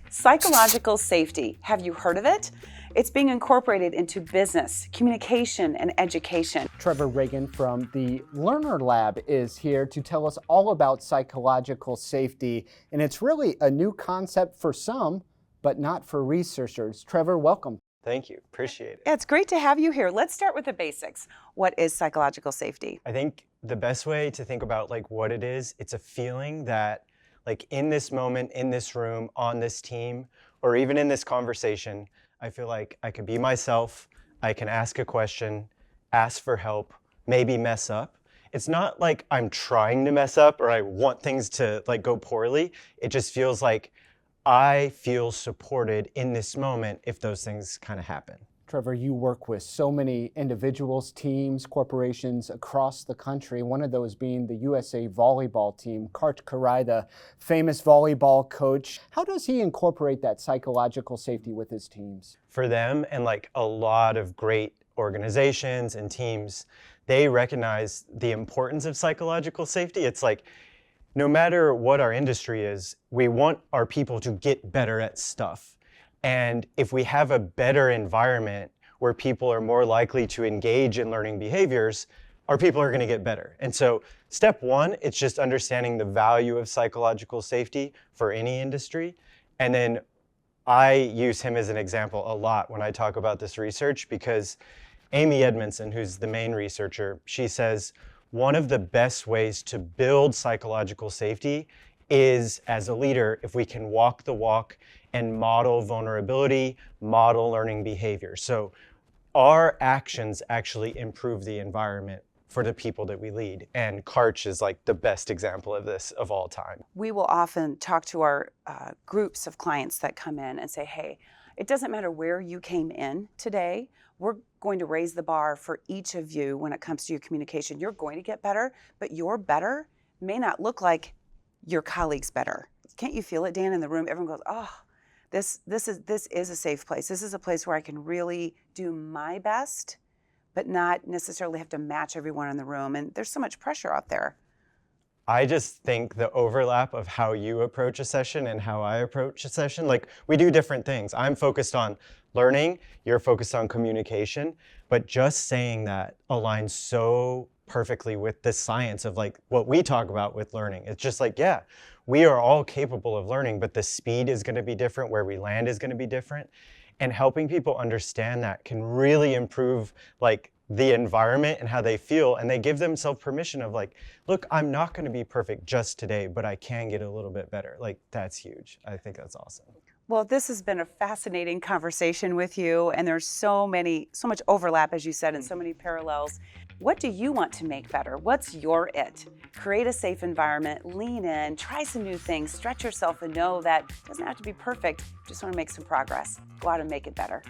Psychological safety, have you heard of it? It's being incorporated into business, communication, and education. Trevor Reagan from the Learner Lab is here to tell us all about psychological safety. And it's really a new concept for some, but not for researchers. Trevor, welcome. Thank you. Appreciate it. Yeah, it's great to have you here. Let's start with the basics. What is psychological safety? I think the best way to think about what it is, it's a feeling that in this moment, in this room, on this team, or even in this conversation, I feel like I can be myself, I can ask a question, ask for help, maybe mess up. It's not like I'm trying to mess up or I want things to go poorly. It just feels like I feel supported in this moment if those things kind of happen. Trevor, you work with so many individuals, teams, corporations across the country, one of those being the USA volleyball team. Karch Kiraly, the famous volleyball coach. How does he incorporate that psychological safety with his teams? For them and a lot of great organizations and teams, they recognize the importance of psychological safety. It's no matter what our industry is, we want our people to get better at stuff. And if we have a better environment where people are more likely to engage in learning behaviors, our people are going to get better. And so step one, it's just understanding the value of psychological safety for any industry. And then I use him as an example a lot when I talk about this research, because Amy Edmondson, who's the main researcher, she says one of the best ways to build psychological safety is, as a leader, if we can walk the walk and model vulnerability, model learning behavior. So our actions actually improve the environment for the people that we lead. And Karch is the best example of this of all time. We will often talk to our groups of clients that come in and say, hey, it doesn't matter where you came in today, we're going to raise the bar for each of you when it comes to your communication. You're going to get better, but your better may not look like your colleagues better. Can't you feel it, Dan, in the room? Everyone goes, oh, this is a safe place. This is a place where I can really do my best, but not necessarily have to match everyone in the room. And there's so much pressure out there. I just think the overlap of how you approach a session and how I approach a session, we do different things. I'm focused on learning, you're focused on communication, but just saying that aligns so perfectly with the science of what we talk about with learning. It's just yeah, we are all capable of learning, but the speed is going to be different, where we land is going to be different. And helping people understand that can really improve the environment and how they feel, and they give themselves permission of look, I'm not going to be perfect just today, but I can get a little bit better. That's huge. I think that's awesome. Well, this has been a fascinating conversation with you, and there's so much overlap, as you said, and so many parallels. What do you want to make better? What's your it? Create a safe environment, lean in, try some new things, stretch yourself, and know that it doesn't have to be perfect. Just want to make some progress. Go out and make it better.